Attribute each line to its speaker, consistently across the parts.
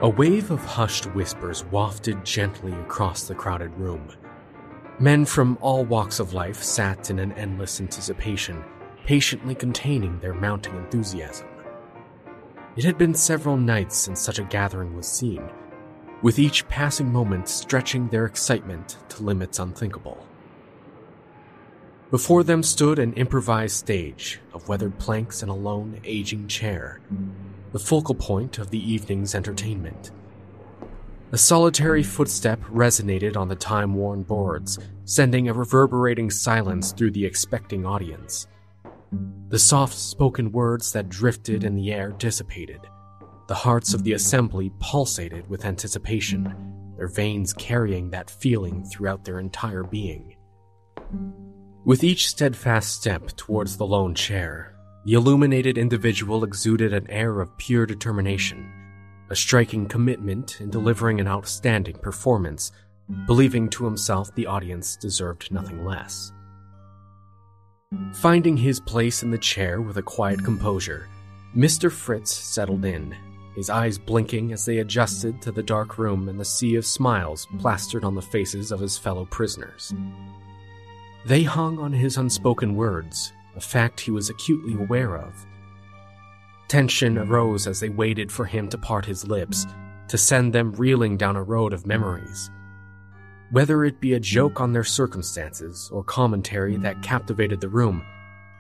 Speaker 1: A wave of hushed whispers wafted gently across the crowded room. Men from all walks of life sat in an endless anticipation, patiently containing their mounting enthusiasm. It had been several nights since such a gathering was seen, with each passing moment stretching their excitement to limits unthinkable. Before them stood an improvised stage of weathered planks and a lone, aging chair, the focal point of the evening's entertainment. A solitary footstep resonated on the time-worn boards, sending a reverberating silence through the expecting audience. The soft-spoken words that drifted in the air dissipated. The hearts of the assembly pulsated with anticipation, their veins carrying that feeling throughout their entire being. With each steadfast step towards the lone chair, the illuminated individual exuded an air of pure determination, a striking commitment in delivering an outstanding performance, believing to himself the audience deserved nothing less. Finding his place in the chair with a quiet composure, Mr. Fritz settled in, his eyes blinking as they adjusted to the dark room and the sea of smiles plastered on the faces of his fellow prisoners. They hung on his unspoken words, a fact he was acutely aware of. Tension arose as they waited for him to part his lips, to send them reeling down a road of memories. Whether it be a joke on their circumstances or commentary that captivated the room,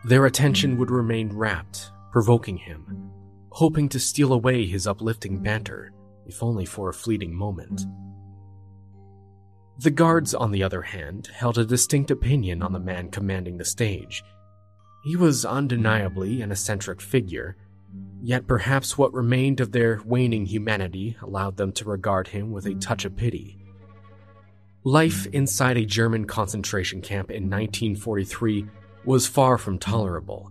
Speaker 1: their attention would remain rapt, provoking him, hoping to steal away his uplifting banter, if only for a fleeting moment. The guards, on the other hand, held a distinct opinion on the man commanding the stage. He was undeniably an eccentric figure, yet perhaps what remained of their waning humanity allowed them to regard him with a touch of pity. Life inside a German concentration camp in 1943 was far from tolerable,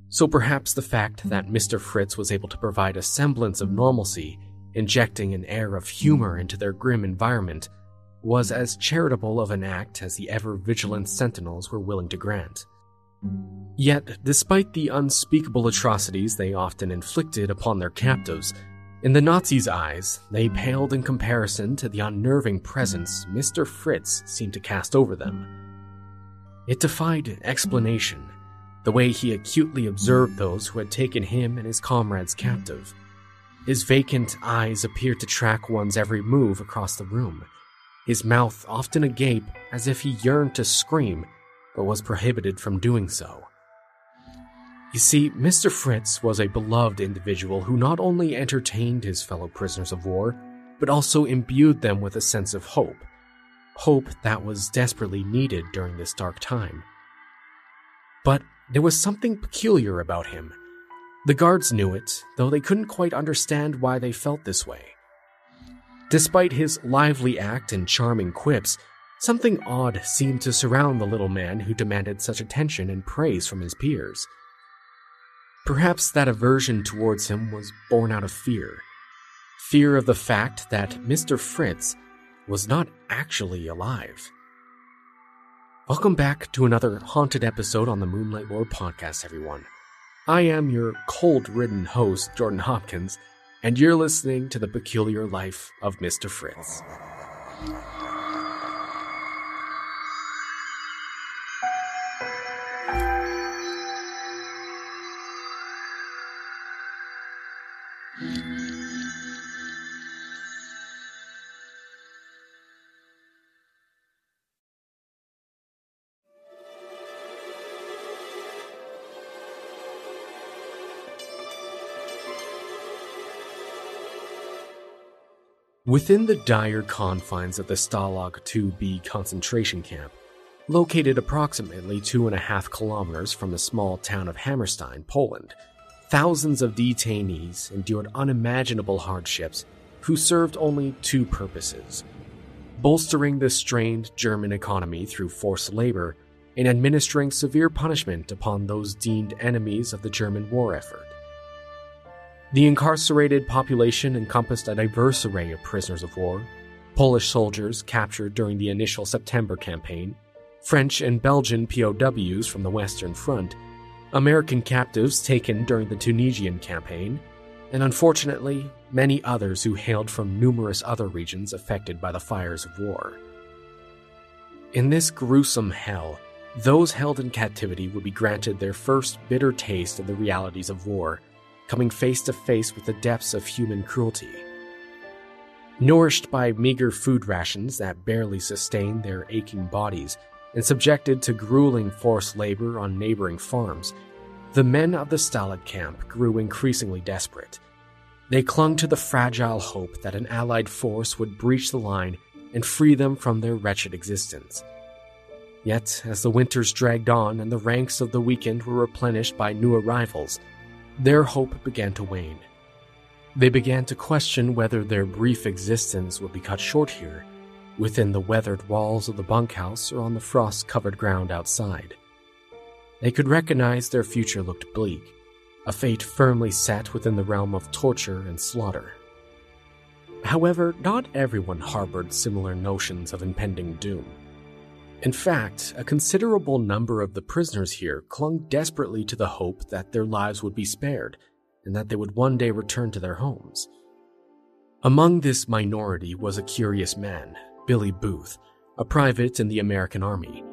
Speaker 1: so perhaps the fact that Mr. Fritz was able to provide a semblance of normalcy, injecting an air of humor into their grim environment, was as charitable of an act as the ever-vigilant sentinels were willing to grant. Yet, despite the unspeakable atrocities they often inflicted upon their captives, in the Nazis' eyes, they paled in comparison to the unnerving presence Mr. Fritz seemed to cast over them. It defied explanation, the way he acutely observed those who had taken him and his comrades captive. His vacant eyes appeared to track one's every move across the room, his mouth often agape as if he yearned to scream, but was prohibited from doing so. You see, Mr. Fritz was a beloved individual who not only entertained his fellow prisoners of war, but also imbued them with a sense of hope. Hope that was desperately needed during this dark time. But there was something peculiar about him. The guards knew it, though they couldn't quite understand why they felt this way. Despite his lively act and charming quips, something odd seemed to surround the little man who demanded such attention and praise from his peers. Perhaps that aversion towards him was born out of fear. Fear of the fact that Mr. Fritz was not actually alive. Welcome back to another haunted episode on the Moonlight Lore podcast, everyone. I am your cold-ridden host, Jordan Hopkins, and you're listening to The Peculiar Life of Mr. Fritz. Within the dire confines of the Stalag 2B concentration camp, located approximately 2.5 kilometers from the small town of Hammerstein, Poland, thousands of detainees endured unimaginable hardships who served only two purposes: bolstering the strained German economy through forced labor and administering severe punishment upon those deemed enemies of the German war effort. The incarcerated population encompassed a diverse array of prisoners of war, Polish soldiers captured during the initial September campaign, French and Belgian POWs from the Western Front, American captives taken during the Tunisian campaign, and unfortunately, many others who hailed from numerous other regions affected by the fires of war. In this gruesome hell, those held in captivity would be granted their first bitter taste of the realities of war, coming face to face with the depths of human cruelty. Nourished by meager food rations that barely sustained their aching bodies, and subjected to grueling forced labor on neighboring farms, the men of the Stalag camp grew increasingly desperate. They clung to the fragile hope that an Allied force would breach the line and free them from their wretched existence. Yet, as the winters dragged on and the ranks of the weakened were replenished by new arrivals, their hope began to wane. They began to question whether their brief existence would be cut short here, within the weathered walls of the bunkhouse or on the frost-covered ground outside. They could recognize their future looked bleak, a fate firmly set within the realm of torture and slaughter. However, not everyone harbored similar notions of impending doom. In fact, a considerable number of the prisoners here clung desperately to the hope that their lives would be spared and that they would one day return to their homes. Among this minority was a curious man, Billy Booth, a private in the American Army.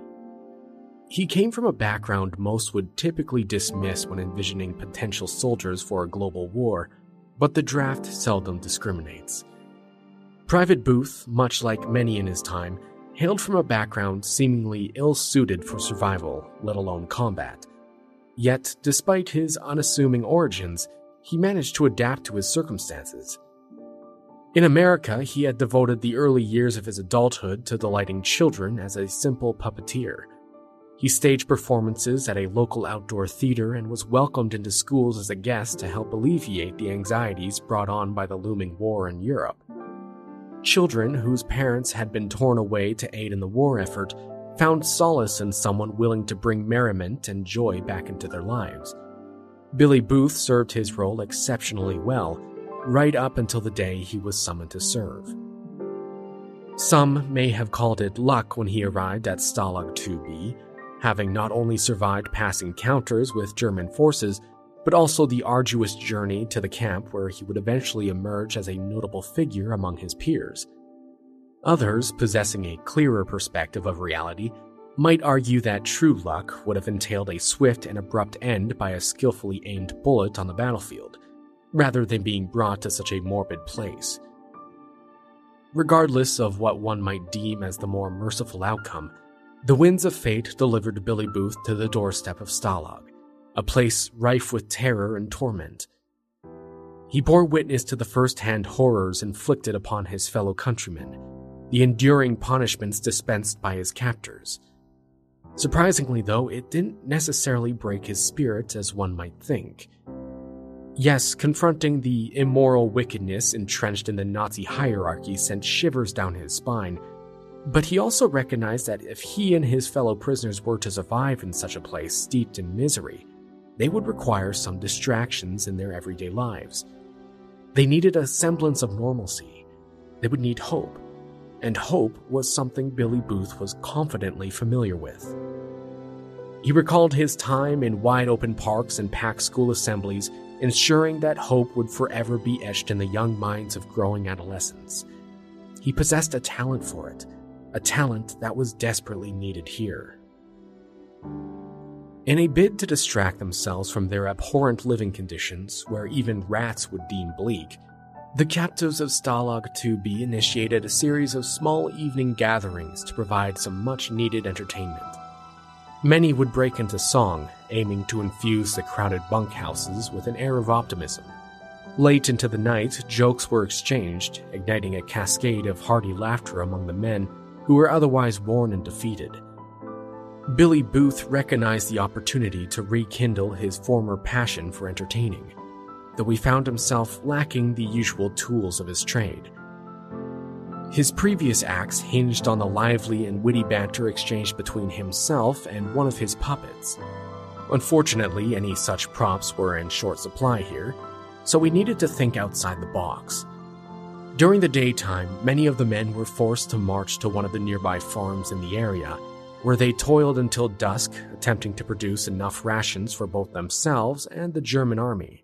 Speaker 1: He came from a background most would typically dismiss when envisioning potential soldiers for a global war, but the draft seldom discriminates. Private Booth, much like many in his time, hailed from a background seemingly ill-suited for survival, let alone combat. Yet, despite his unassuming origins, he managed to adapt to his circumstances. In America, he had devoted the early years of his adulthood to delighting children as a simple puppeteer. He staged performances at a local outdoor theater and was welcomed into schools as a guest to help alleviate the anxieties brought on by the looming war in Europe. Children whose parents had been torn away to aid in the war effort found solace in someone willing to bring merriment and joy back into their lives. Billy Booth served his role exceptionally well, right up until the day he was summoned to serve. Some may have called it luck when he arrived at Stalag 2B, having not only survived past encounters with German forces, but also the arduous journey to the camp where he would eventually emerge as a notable figure among his peers. Others, possessing a clearer perspective of reality, might argue that true luck would have entailed a swift and abrupt end by a skillfully aimed bullet on the battlefield, rather than being brought to such a morbid place. Regardless of what one might deem as the more merciful outcome, the winds of fate delivered Billy Booth to the doorstep of Stalag, a place rife with terror and torment. He bore witness to the first-hand horrors inflicted upon his fellow countrymen, the enduring punishments dispensed by his captors. Surprisingly, though, it didn't necessarily break his spirit as one might think. Yes, confronting the immoral wickedness entrenched in the Nazi hierarchy sent shivers down his spine, but he also recognized that if he and his fellow prisoners were to survive in such a place steeped in misery, they would require some distractions in their everyday lives. They needed a semblance of normalcy. They would need hope, and hope was something Billy Booth was confidently familiar with. He recalled his time in wide-open parks and packed school assemblies, ensuring that hope would forever be etched in the young minds of growing adolescents. He possessed a talent for it, a talent that was desperately needed here. In a bid to distract themselves from their abhorrent living conditions, where even rats would deem bleak, the captives of Stalag 2B initiated a series of small evening gatherings to provide some much-needed entertainment. Many would break into song, aiming to infuse the crowded bunkhouses with an air of optimism. Late into the night, jokes were exchanged, igniting a cascade of hearty laughter among the men who were otherwise worn and defeated. Billy Booth recognized the opportunity to rekindle his former passion for entertaining, though he found himself lacking the usual tools of his trade. His previous acts hinged on the lively and witty banter exchanged between himself and one of his puppets. Unfortunately, any such props were in short supply here, so we needed to think outside the box. During the daytime, many of the men were forced to march to one of the nearby farms in the area, where they toiled until dusk, attempting to produce enough rations for both themselves and the German army.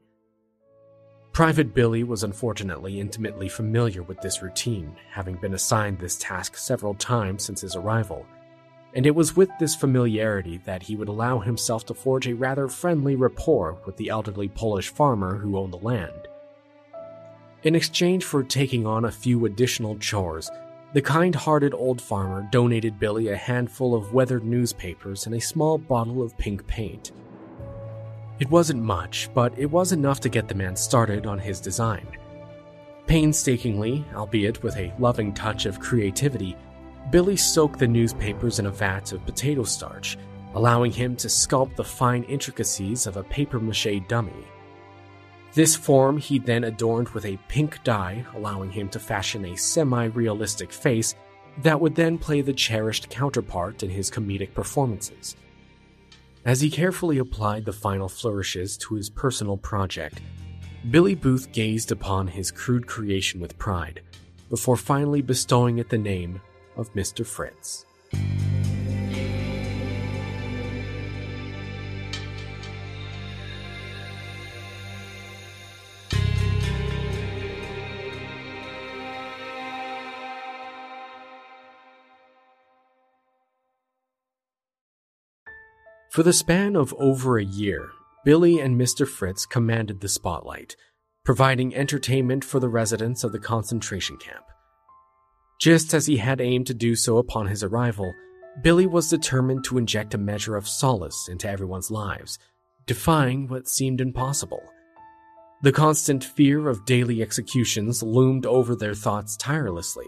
Speaker 1: Private Billy was unfortunately intimately familiar with this routine, having been assigned this task several times since his arrival, and it was with this familiarity that he would allow himself to forge a rather friendly rapport with the elderly Polish farmer who owned the land. In exchange for taking on a few additional chores, the kind-hearted old farmer donated Billy a handful of weathered newspapers and a small bottle of pink paint. It wasn't much, but it was enough to get the man started on his design. Painstakingly, albeit with a loving touch of creativity, Billy soaked the newspapers in a vat of potato starch, allowing him to sculpt the fine intricacies of a papier-mâché dummy. This form he then adorned with a pink dye, allowing him to fashion a semi-realistic face that would then play the cherished counterpart in his comedic performances. As he carefully applied the final flourishes to his personal project, Billy Booth gazed upon his crude creation with pride, before finally bestowing it the name of Mr. Fritz. For the span of over a year, Billy and Mr. Fritz commanded the spotlight, providing entertainment for the residents of the concentration camp. Just as he had aimed to do so upon his arrival, Billy was determined to inject a measure of solace into everyone's lives, defying what seemed impossible. The constant fear of daily executions loomed over their thoughts tirelessly,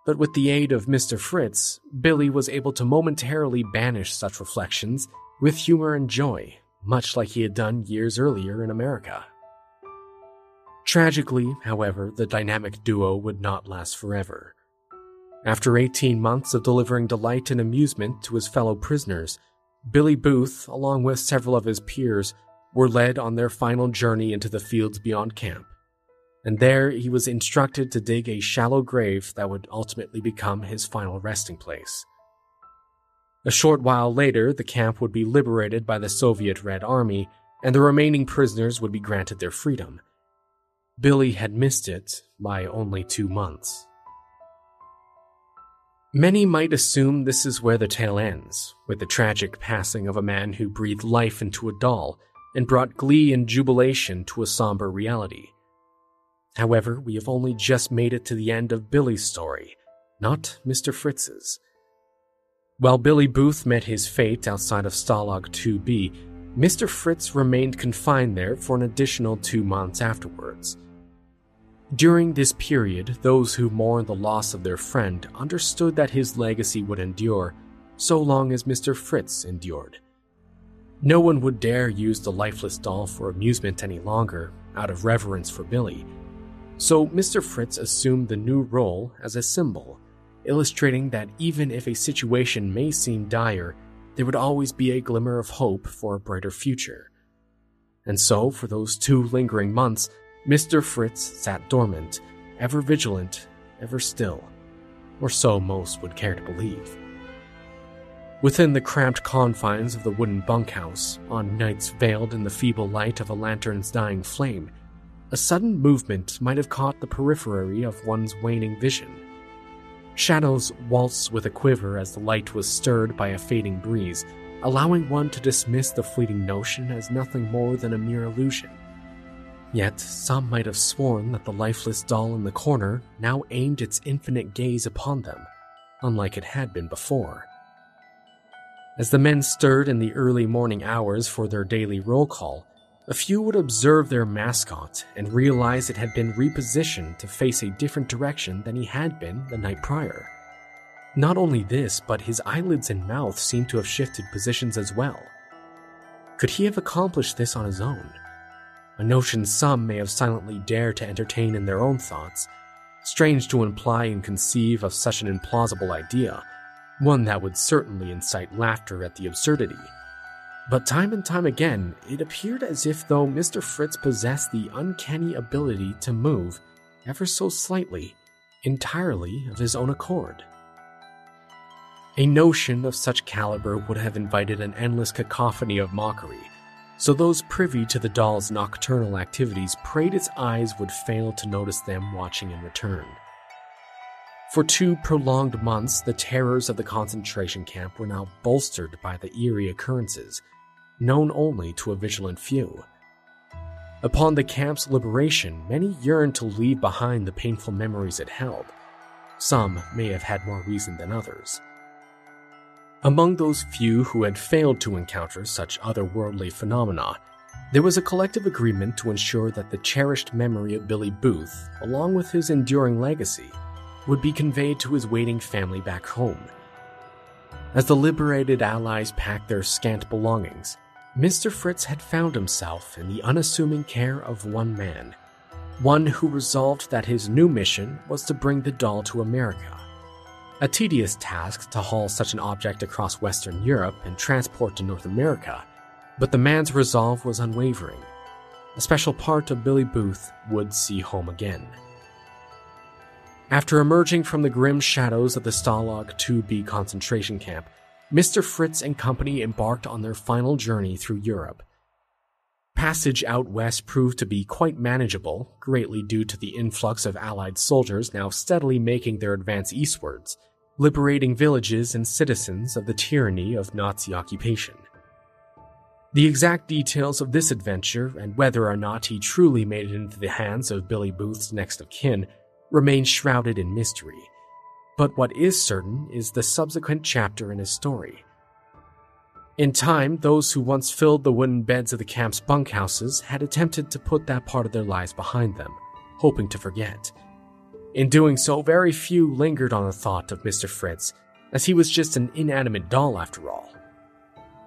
Speaker 1: but with the aid of Mr. Fritz, Billy was able to momentarily banish such reflections with humor and joy, much like he had done years earlier in America. Tragically, however, the dynamic duo would not last forever. After 18 months of delivering delight and amusement to his fellow prisoners, Billy Booth, along with several of his peers, were led on their final journey into the fields beyond camp, and there he was instructed to dig a shallow grave that would ultimately become his final resting place. A short while later, the camp would be liberated by the Soviet Red Army, and the remaining prisoners would be granted their freedom. Billy had missed it by only 2 months. Many might assume this is where the tale ends, with the tragic passing of a man who breathed life into a doll and brought glee and jubilation to a somber reality. However, we have only just made it to the end of Billy's story, not Mr. Fritz's. While Billy Booth met his fate outside of Stalag 2B, Mr. Fritz remained confined there for an additional 2 months afterwards. During this period, those who mourned the loss of their friend understood that his legacy would endure, so long as Mr. Fritz endured. No one would dare use the lifeless doll for amusement any longer, out of reverence for Billy. So Mr. Fritz assumed the new role as a symbol, illustrating that even if a situation may seem dire, there would always be a glimmer of hope for a brighter future. And so, for those 2 lingering months, Mr. Fritz sat dormant, ever vigilant, ever still, or so most would care to believe. Within the cramped confines of the wooden bunkhouse, on nights veiled in the feeble light of a lantern's dying flame, a sudden movement might have caught the periphery of one's waning vision. Shadows waltzed with a quiver as the light was stirred by a fading breeze, allowing one to dismiss the fleeting notion as nothing more than a mere illusion. Yet some might have sworn that the lifeless doll in the corner now aimed its infinite gaze upon them, unlike it had been before. As the men stirred in the early morning hours for their daily roll call, a few would observe their mascot and realize it had been repositioned to face a different direction than he had been the night prior. Not only this, but his eyelids and mouth seemed to have shifted positions as well. Could he have accomplished this on his own? A notion some may have silently dared to entertain in their own thoughts. Strange to imply and conceive of such an implausible idea, one that would certainly incite laughter at the absurdity. But time and time again, it appeared as if though Mr. Fritz possessed the uncanny ability to move, ever so slightly, entirely of his own accord. A notion of such caliber would have invited an endless cacophony of mockery, so those privy to the doll's nocturnal activities prayed its eyes would fail to notice them watching in return. For 2 prolonged months, the terrors of the concentration camp were now bolstered by the eerie occurrences, known only to a vigilant few. Upon the camp's liberation, many yearned to leave behind the painful memories it held. Some may have had more reason than others. Among those few who had failed to encounter such otherworldly phenomena, there was a collective agreement to ensure that the cherished memory of Billy Booth, along with his enduring legacy, would be conveyed to his waiting family back home. As the liberated Allies packed their scant belongings, Mr. Fritz had found himself in the unassuming care of one man, one who resolved that his new mission was to bring the doll to America. A tedious task to haul such an object across Western Europe and transport to North America, but the man's resolve was unwavering. A special part of Billy Booth would see home again. After emerging from the grim shadows of the Stalag 2B concentration camp, Mr. Fritz and company embarked on their final journey through Europe. Passage out west proved to be quite manageable, greatly due to the influx of Allied soldiers now steadily making their advance eastwards, liberating villages and citizens of the tyranny of Nazi occupation. The exact details of this adventure and whether or not he truly made it into the hands of Billy Booth's next of kin remain shrouded in mystery. But what is certain is the subsequent chapter in his story. In time, those who once filled the wooden beds of the camp's bunkhouses had attempted to put that part of their lives behind them, hoping to forget. In doing so, very few lingered on the thought of Mr. Fritz, as he was just an inanimate doll after all.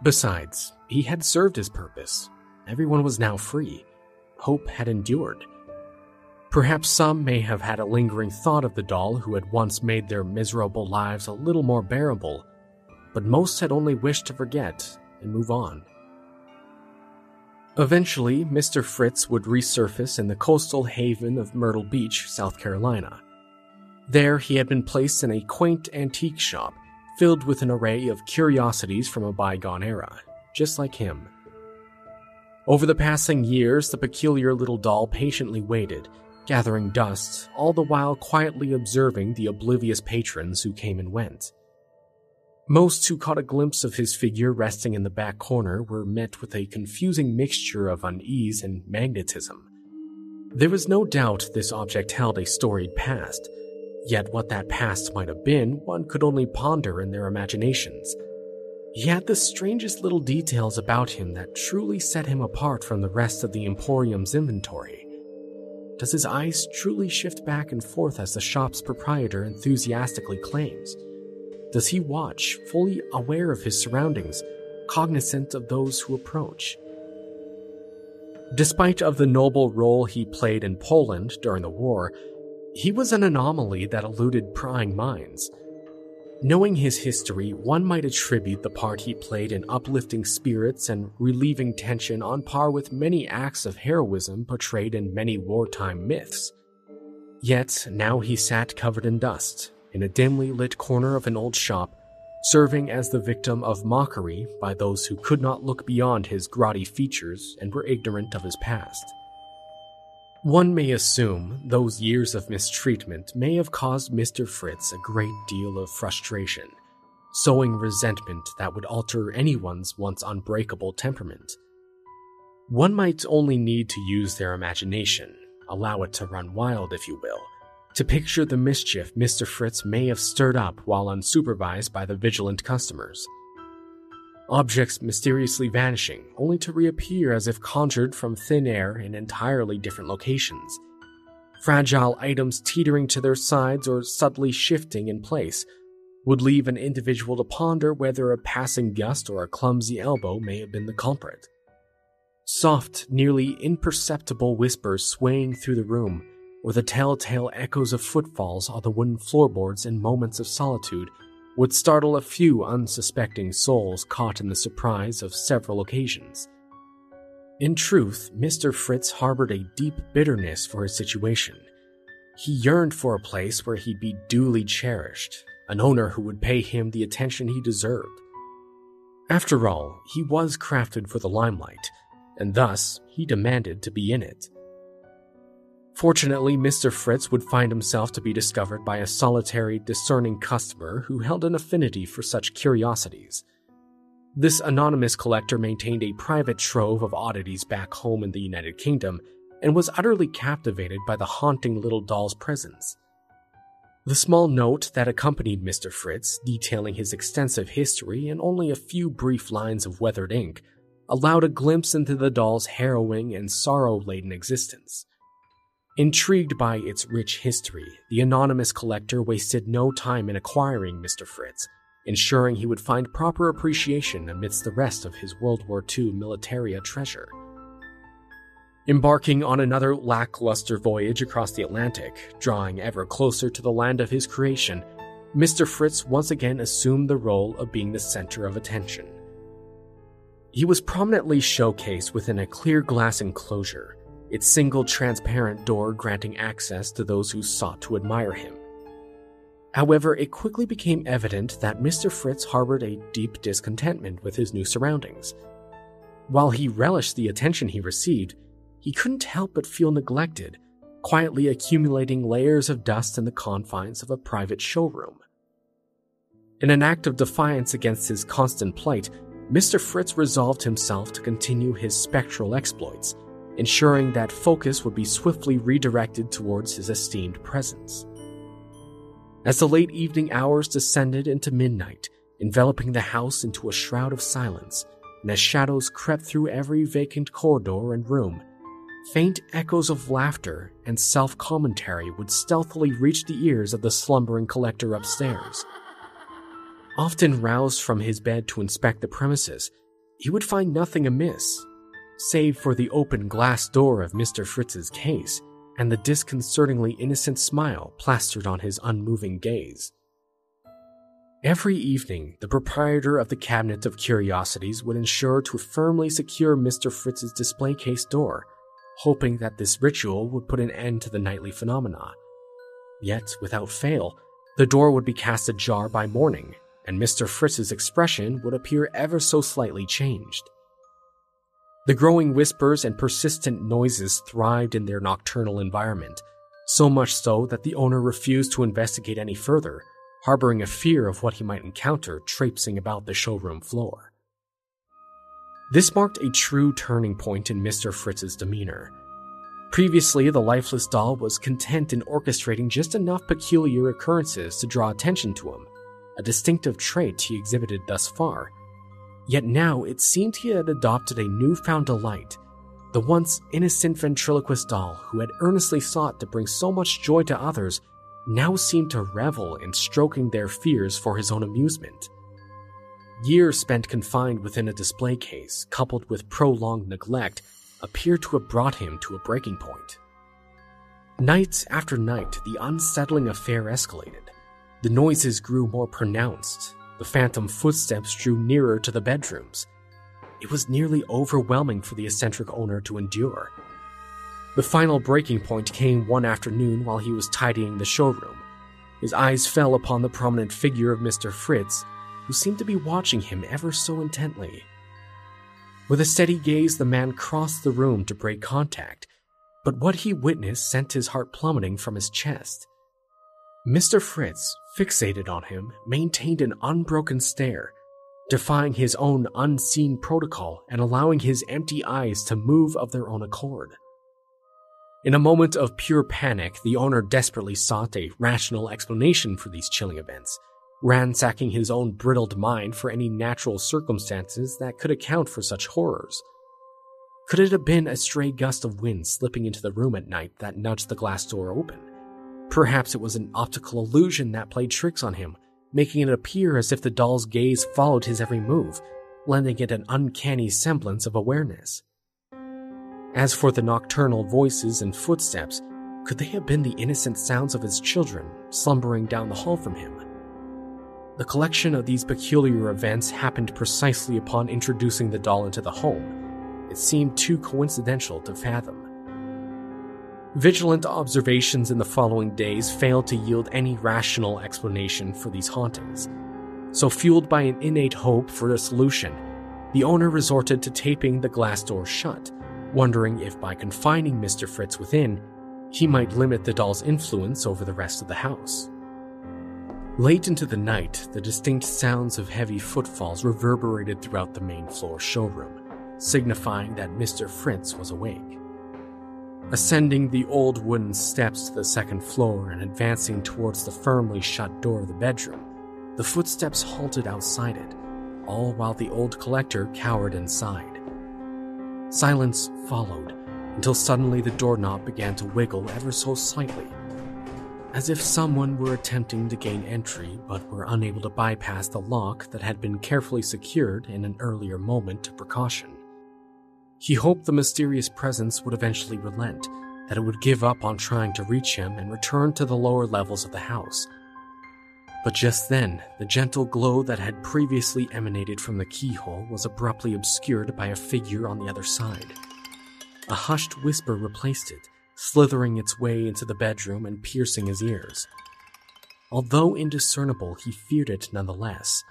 Speaker 1: Besides, he had served his purpose. Everyone was now free. Hope had endured. Perhaps some may have had a lingering thought of the doll who had once made their miserable lives a little more bearable, but most had only wished to forget and move on. Eventually, Mr. Fritz would resurface in the coastal haven of Myrtle Beach, South Carolina. There, he had been placed in a quaint antique shop filled with an array of curiosities from a bygone era, just like him. Over the passing years, the peculiar little doll patiently waited, gathering dust, all the while quietly observing the oblivious patrons who came and went. Most who caught a glimpse of his figure resting in the back corner were met with a confusing mixture of unease and magnetism. There was no doubt this object held a storied past, yet what that past might have been, one could only ponder in their imaginations. He had the strangest little details about him that truly set him apart from the rest of the Emporium's inventory. Does his eyes truly shift back and forth as the shop's proprietor enthusiastically claims? Does he watch, fully aware of his surroundings, cognizant of those who approach? Despite of the noble role he played in Poland during the war, he was an anomaly that eluded prying minds. Knowing his history, one might attribute the part he played in uplifting spirits and relieving tension on par with many acts of heroism portrayed in many wartime myths. Yet, now he sat covered in dust, in a dimly lit corner of an old shop, serving as the victim of mockery by those who could not look beyond his grotty features and were ignorant of his past. One may assume those years of mistreatment may have caused Mr. Fritz a great deal of frustration, sowing resentment that would alter anyone's once unbreakable temperament. One might only need to use their imagination, allow it to run wild if you will, to picture the mischief Mr. Fritz may have stirred up while unsupervised by the vigilant customers. Objects mysteriously vanishing, only to reappear as if conjured from thin air in entirely different locations. Fragile items teetering to their sides or subtly shifting in place would leave an individual to ponder whether a passing gust or a clumsy elbow may have been the culprit. Soft, nearly imperceptible whispers swaying through the room, or the telltale echoes of footfalls on the wooden floorboards in moments of solitude would startle a few unsuspecting souls caught in the surprise of several occasions. In truth, Mr. Fritz harbored a deep bitterness for his situation. He yearned for a place where he'd be duly cherished, an owner who would pay him the attention he deserved. After all, he was crafted for the limelight, and thus he demanded to be in it. Fortunately, Mr. Fritz would find himself to be discovered by a solitary, discerning customer who held an affinity for such curiosities. This anonymous collector maintained a private trove of oddities back home in the United Kingdom and was utterly captivated by the haunting little doll's presence. The small note that accompanied Mr. Fritz, detailing his extensive history and only a few brief lines of weathered ink, allowed a glimpse into the doll's harrowing and sorrow-laden existence. Intrigued by its rich history, the anonymous collector wasted no time in acquiring Mr. Fritz, ensuring he would find proper appreciation amidst the rest of his World War II militaria treasure. Embarking on another lackluster voyage across the Atlantic, drawing ever closer to the land of his creation, Mr. Fritz once again assumed the role of being the center of attention. He was prominently showcased within a clear glass enclosure, its single transparent door granting access to those who sought to admire him. However, it quickly became evident that Mr. Fritz harbored a deep discontentment with his new surroundings. While he relished the attention he received, he couldn't help but feel neglected, quietly accumulating layers of dust in the confines of a private showroom. In an act of defiance against his constant plight, Mr. Fritz resolved himself to continue his spectral exploits, ensuring that focus would be swiftly redirected towards his esteemed presence. As the late evening hours descended into midnight, enveloping the house into a shroud of silence, and as shadows crept through every vacant corridor and room, faint echoes of laughter and self-commentary would stealthily reach the ears of the slumbering collector upstairs. Often roused from his bed to inspect the premises, he would find nothing amiss, save for the open glass door of Mr. Fritz's case and the disconcertingly innocent smile plastered on his unmoving gaze. Every evening, the proprietor of the Cabinet of Curiosities would ensure to firmly secure Mr. Fritz's display case door, hoping that this ritual would put an end to the nightly phenomena. Yet, without fail, the door would be cast ajar by morning, and Mr. Fritz's expression would appear ever so slightly changed. The growing whispers and persistent noises thrived in their nocturnal environment, so much so that the owner refused to investigate any further, harboring a fear of what he might encounter traipsing about the showroom floor. This marked a true turning point in Mr. Fritz's demeanor. Previously, the lifeless doll was content in orchestrating just enough peculiar occurrences to draw attention to him, a distinctive trait he exhibited thus far. Yet now it seemed he had adopted a newfound delight. The once innocent ventriloquist doll who had earnestly sought to bring so much joy to others now seemed to revel in stroking their fears for his own amusement. Years spent confined within a display case, coupled with prolonged neglect, appeared to have brought him to a breaking point. Night after night, the unsettling affair escalated. The noises grew more pronounced. The phantom footsteps drew nearer to the bedrooms. It was nearly overwhelming for the eccentric owner to endure. The final breaking point came one afternoon while he was tidying the showroom. His eyes fell upon the prominent figure of Mr. Fritz, who seemed to be watching him ever so intently. With a steady gaze, the man crossed the room to break contact, but what he witnessed sent his heart plummeting from his chest. Mr. Fritz, fixated on him, maintained an unbroken stare, defying his own unseen protocol and allowing his empty eyes to move of their own accord. In a moment of pure panic, the owner desperately sought a rational explanation for these chilling events, ransacking his own brittled mind for any natural circumstances that could account for such horrors. Could it have been a stray gust of wind slipping into the room at night that nudged the glass door open? Perhaps it was an optical illusion that played tricks on him, making it appear as if the doll's gaze followed his every move, lending it an uncanny semblance of awareness. As for the nocturnal voices and footsteps, could they have been the innocent sounds of his children slumbering down the hall from him? The collection of these peculiar events happened precisely upon introducing the doll into the home. It seemed too coincidental to fathom. Vigilant observations in the following days failed to yield any rational explanation for these hauntings. So, fueled by an innate hope for a solution, the owner resorted to taping the glass door shut, wondering if by confining Mr. Fritz within, he might limit the doll's influence over the rest of the house. Late into the night, the distinct sounds of heavy footfalls reverberated throughout the main floor showroom, signifying that Mr. Fritz was awake. Ascending the old wooden steps to the second floor and advancing towards the firmly shut door of the bedroom, the footsteps halted outside it, all while the old collector cowered inside. Silence followed, until suddenly the doorknob began to wiggle ever so slightly, as if someone were attempting to gain entry but were unable to bypass the lock that had been carefully secured in an earlier moment of precaution. He hoped the mysterious presence would eventually relent, that it would give up on trying to reach him and return to the lower levels of the house. But just then, the gentle glow that had previously emanated from the keyhole was abruptly obscured by a figure on the other side. A hushed whisper replaced it, slithering its way into the bedroom and piercing his ears. Although indiscernible, he feared it nonetheless.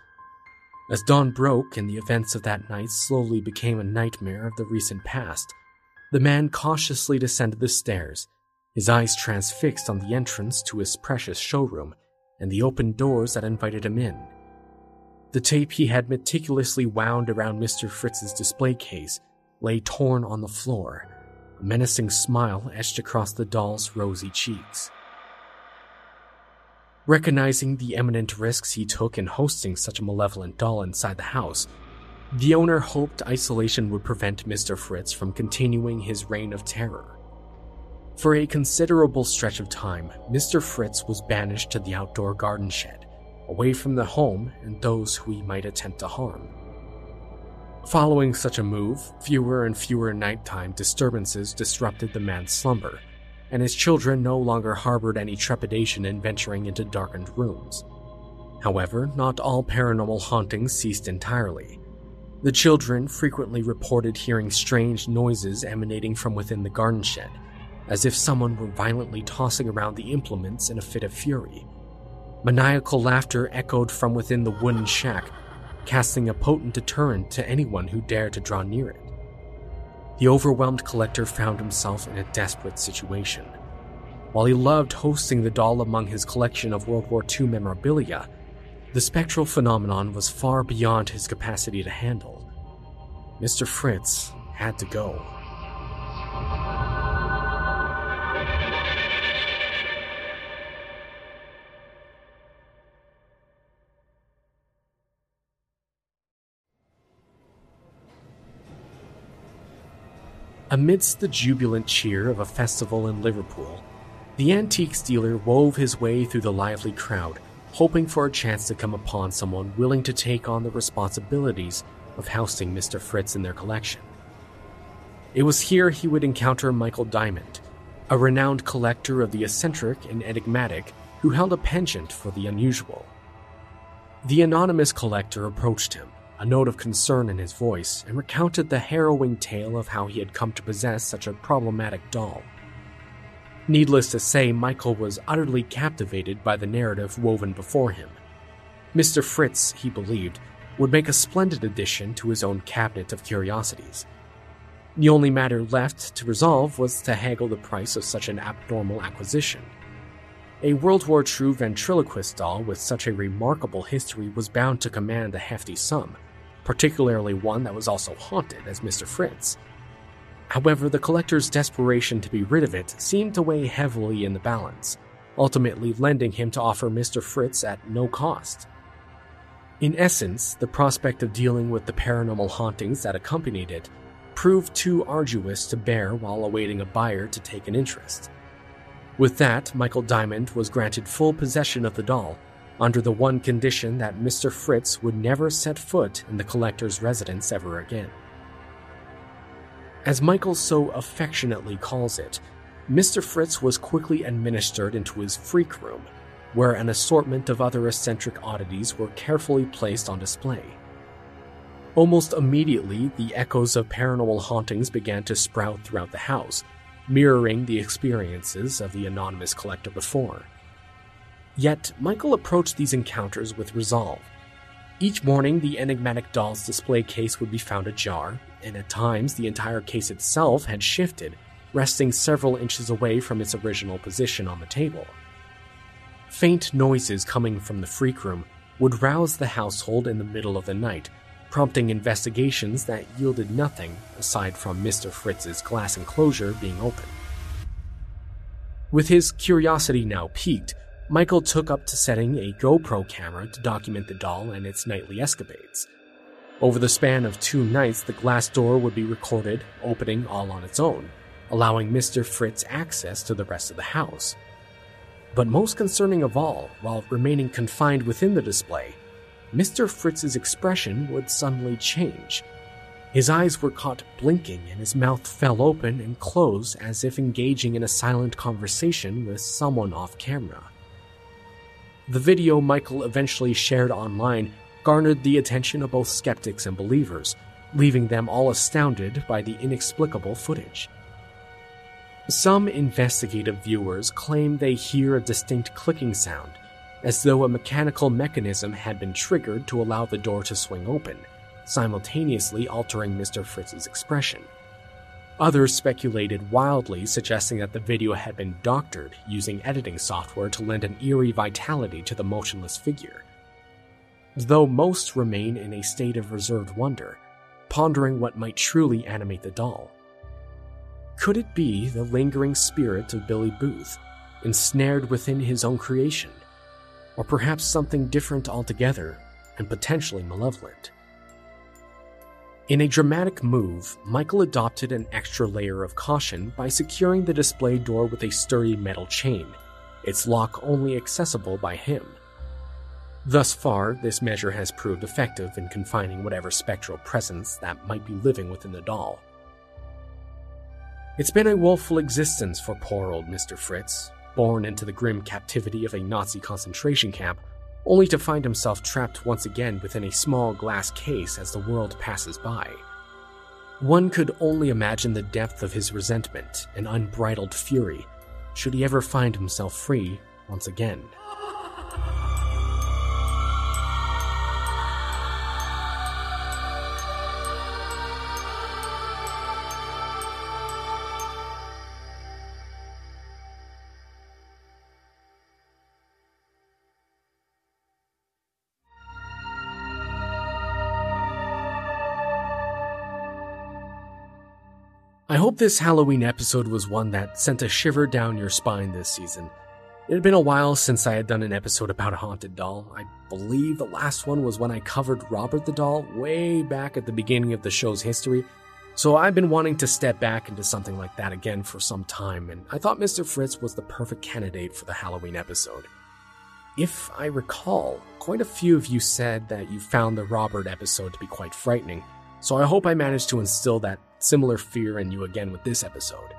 Speaker 1: As dawn broke and the events of that night slowly became a nightmare of the recent past, the man cautiously descended the stairs, his eyes transfixed on the entrance to his precious showroom and the open doors that invited him in. The tape he had meticulously wound around Mr. Fritz's display case lay torn on the floor, a menacing smile etched across the doll's rosy cheeks. Recognizing the imminent risks he took in hosting such a malevolent doll inside the house, the owner hoped isolation would prevent Mr. Fritz from continuing his reign of terror. For a considerable stretch of time, Mr. Fritz was banished to the outdoor garden shed, away from the home and those who he might attempt to harm. Following such a move, fewer and fewer nighttime disturbances disrupted the man's slumber, and his children no longer harbored any trepidation in venturing into darkened rooms. However, not all paranormal hauntings ceased entirely. The children frequently reported hearing strange noises emanating from within the garden shed, as if someone were violently tossing around the implements in a fit of fury. Maniacal laughter echoed from within the wooden shack, casting a potent deterrent to anyone who dared to draw near it. The overwhelmed collector found himself in a desperate situation. While he loved hosting the doll among his collection of World War II memorabilia, the spectral phenomenon was far beyond his capacity to handle. Mr. Fritz had to go. Amidst the jubilant cheer of a festival in Liverpool, the antiques dealer wove his way through the lively crowd, hoping for a chance to come upon someone willing to take on the responsibilities of housing Mr. Fritz in their collection. It was here he would encounter Michael Diamond, a renowned collector of the eccentric and enigmatic who held a penchant for the unusual. The anonymous collector approached him, a note of concern in his voice, and recounted the harrowing tale of how he had come to possess such a problematic doll. Needless to say, Michael was utterly captivated by the narrative woven before him. Mr. Fritz, he believed, would make a splendid addition to his own cabinet of curiosities. The only matter left to resolve was to haggle the price of such an abnormal acquisition. A World War II ventriloquist doll with such a remarkable history was bound to command a hefty sum, particularly one that was also haunted as Mr. Fritz. However, the collector's desperation to be rid of it seemed to weigh heavily in the balance, ultimately lending him to offer Mr. Fritz at no cost. In essence, the prospect of dealing with the paranormal hauntings that accompanied it proved too arduous to bear while awaiting a buyer to take an interest. With that, Michael Diamond was granted full possession of the doll, under the one condition that Mr. Fritz would never set foot in the collector's residence ever again. As Michael so affectionately calls it, Mr. Fritz was quickly administered into his freak room, where an assortment of other eccentric oddities were carefully placed on display. Almost immediately, the echoes of paranormal hauntings began to sprout throughout the house, mirroring the experiences of the anonymous collector before. Yet, Michael approached these encounters with resolve. Each morning, the enigmatic doll's display case would be found ajar, and at times the entire case itself had shifted, resting several inches away from its original position on the table. Faint noises coming from the freak room would rouse the household in the middle of the night, prompting investigations that yielded nothing aside from Mr. Fritz's glass enclosure being open. With his curiosity now piqued, Michael took up to setting a GoPro camera to document the doll and its nightly escapades. Over the span of 2 nights, the glass door would be recorded, opening all on its own, allowing Mr. Fritz access to the rest of the house. But most concerning of all, while remaining confined within the display, Mr. Fritz's expression would suddenly change. His eyes were caught blinking and his mouth fell open and closed as if engaging in a silent conversation with someone off camera. The video Michael eventually shared online garnered the attention of both skeptics and believers, leaving them all astounded by the inexplicable footage. Some investigative viewers claim they hear a distinct clicking sound, as though a mechanical mechanism had been triggered to allow the door to swing open, simultaneously altering Mr. Fritz's expression. Others speculated wildly, suggesting that the video had been doctored using editing software to lend an eerie vitality to the motionless figure. Though most remain in a state of reserved wonder, pondering what might truly animate the doll. Could it be the lingering spirit of Billy Booth, ensnared within his own creation? Or perhaps something different altogether, and potentially malevolent? In a dramatic move, Michael adopted an extra layer of caution by securing the display door with a sturdy metal chain, its lock only accessible by him. Thus far, this measure has proved effective in confining whatever spectral presence that might be living within the doll. It's been a woeful existence for poor old Mr. Fritz, born into the grim captivity of a Nazi concentration camp, only to find himself trapped once again within a small glass case as the world passes by. One could only imagine the depth of his resentment and unbridled fury, should he ever find himself free once again. I hope this Halloween episode was one that sent a shiver down your spine this season. It had been a while since I had done an episode about a haunted doll. I believe the last one was when I covered Robert the doll way back at the beginning of the show's history, so I've been wanting to step back into something like that again for some time, and I thought Mr. Fritz was the perfect candidate for the Halloween episode. If I recall, quite a few of you said that you found the Robert episode to be quite frightening, so I hope I managed to instill that similar fear in you again with this episode.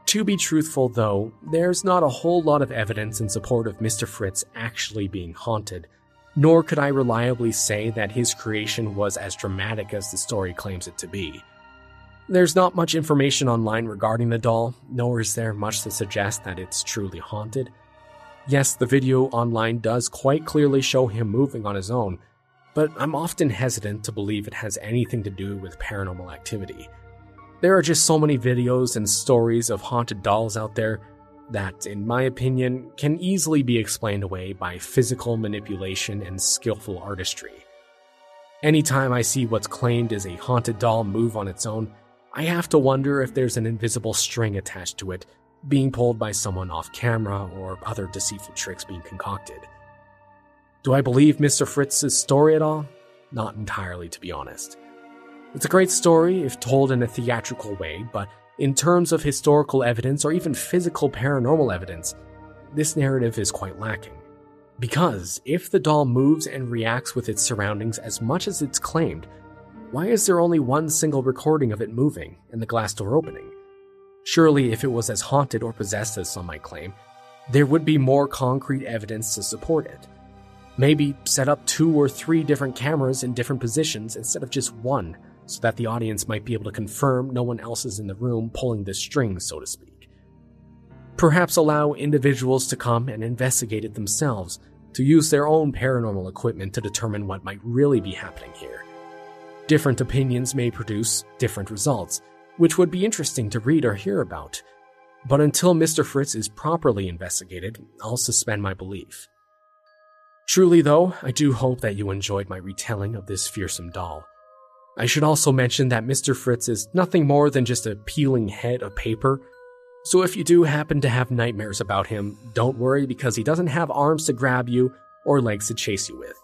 Speaker 1: To be truthful though, there's not a whole lot of evidence in support of Mr. Fritz actually being haunted, nor could I reliably say that his creation was as dramatic as the story claims it to be. There's not much information online regarding the doll, nor is there much to suggest that it's truly haunted. Yes, the video online does quite clearly show him moving on his own, but I'm often hesitant to believe it has anything to do with paranormal activity. There are just so many videos and stories of haunted dolls out there that, in my opinion, can easily be explained away by physical manipulation and skillful artistry. Anytime I see what's claimed as a haunted doll move on its own, I have to wonder if there's an invisible string attached to it, being pulled by someone off camera or other deceitful tricks being concocted. Do I believe Mr. Fritz's story at all? Not entirely, to be honest. It's a great story if told in a theatrical way, but in terms of historical evidence or even physical paranormal evidence, this narrative is quite lacking. Because if the doll moves and reacts with its surroundings as much as it's claimed, why is there only one single recording of it moving and the glass door opening? Surely if it was as haunted or possessed as some might claim, there would be more concrete evidence to support it. Maybe set up 2 or 3 different cameras in different positions instead of just one, so that the audience might be able to confirm no one else is in the room pulling the strings, so to speak. Perhaps allow individuals to come and investigate it themselves, to use their own paranormal equipment to determine what might really be happening here. Different opinions may produce different results, which would be interesting to read or hear about. But until Mr. Fritz is properly investigated, I'll suspend my belief. Truly though, I do hope that you enjoyed my retelling of this fearsome doll. I should also mention that Mr. Fritz is nothing more than just a peeling head of paper, so if you do happen to have nightmares about him, don't worry because he doesn't have arms to grab you or legs to chase you with.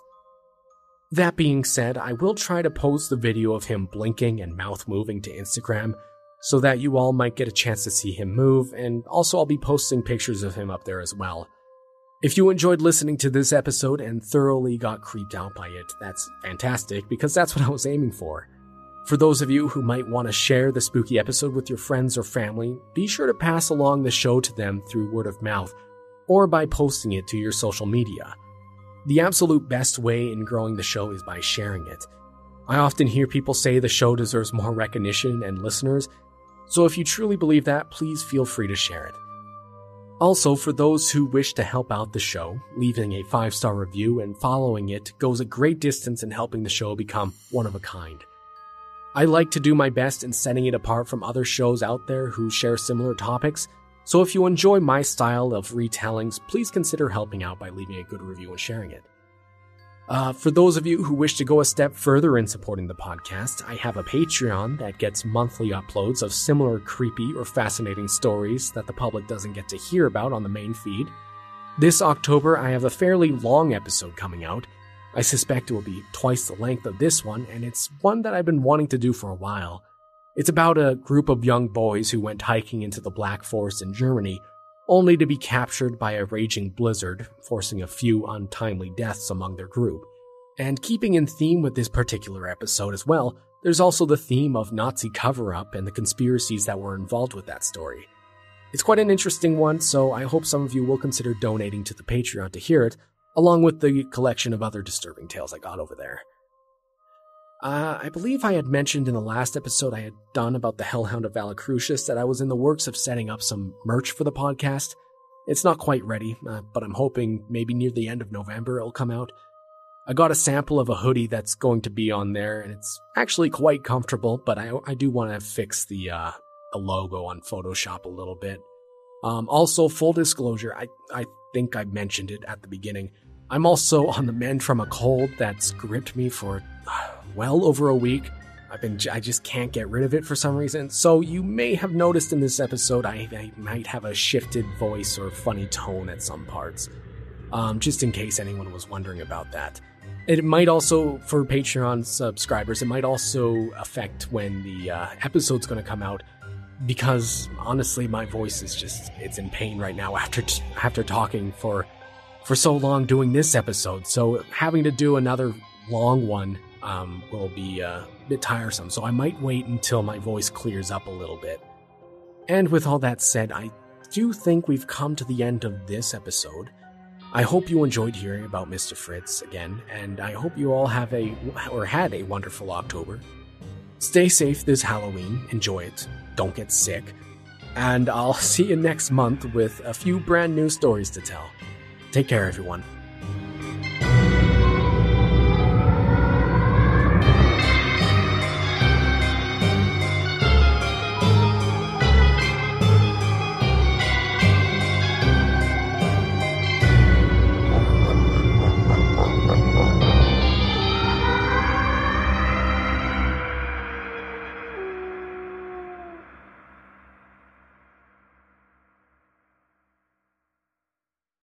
Speaker 1: That being said, I will try to post the video of him blinking and mouth moving to Instagram so that you all might get a chance to see him move, and also I'll be posting pictures of him up there as well. If you enjoyed listening to this episode and thoroughly got creeped out by it, that's fantastic because that's what I was aiming for. For those of you who might want to share the spooky episode with your friends or family, be sure to pass along the show to them through word of mouth or by posting it to your social media. The absolute best way in growing the show is by sharing it. I often hear people say the show deserves more recognition and listeners, so if you truly believe that, please feel free to share it. Also, for those who wish to help out the show, leaving a 5-star review and following it goes a great distance in helping the show become one of a kind. I like to do my best in setting it apart from other shows out there who share similar topics, so if you enjoy my style of retellings, please consider helping out by leaving a good review and sharing it. For those of you who wish to go a step further in supporting the podcast, I have a Patreon that gets monthly uploads of similar creepy or fascinating stories that the public doesn't get to hear about on the main feed. This October, I have a fairly long episode coming out. I suspect it will be twice the length of this one, and it's one that I've been wanting to do for a while. It's about a group of young boys who went hiking into the Black Forest in Germany, only to be captured by a raging blizzard, forcing a few untimely deaths among their group. And keeping in theme with this particular episode as well, there's also the theme of Nazi cover-up and the conspiracies that were involved with that story. It's quite an interesting one, so I hope some of you will consider donating to the Patreon to hear it, along with the collection of other disturbing tales I got over there. I believe I had mentioned in the last episode I had done about the Hellhound of Valacrucius that I was in the works of setting up some merch for the podcast. It's not quite ready, but I'm hoping maybe near the end of November it'll come out. I got a sample of a hoodie that's going to be on there, and it's actually quite comfortable, but I do want to fix the logo on Photoshop a little bit. Also, full disclosure, I think I mentioned it at the beginning. I'm also on the mend from a cold that's gripped me for well over a week. I just can't get rid of it for some reason. So you may have noticed in this episode I might have a shifted voice or funny tone at some parts. Just in case anyone was wondering about that. It might also, for Patreon subscribers, it might also affect when the episode's going to come out, because honestly my voice is it's in pain right now after talking for so long doing this episode. So having to do another long one will be a bit tiresome, so I might wait until my voice clears up a little bit. And with all that said, I do think we've come to the end of this episode. I hope you enjoyed hearing about Mr. Fritz again, and I hope you all had a wonderful October. Stay safe this Halloween, enjoy it, don't get sick, and I'll see you next month with a few brand new stories to tell. Take care, everyone.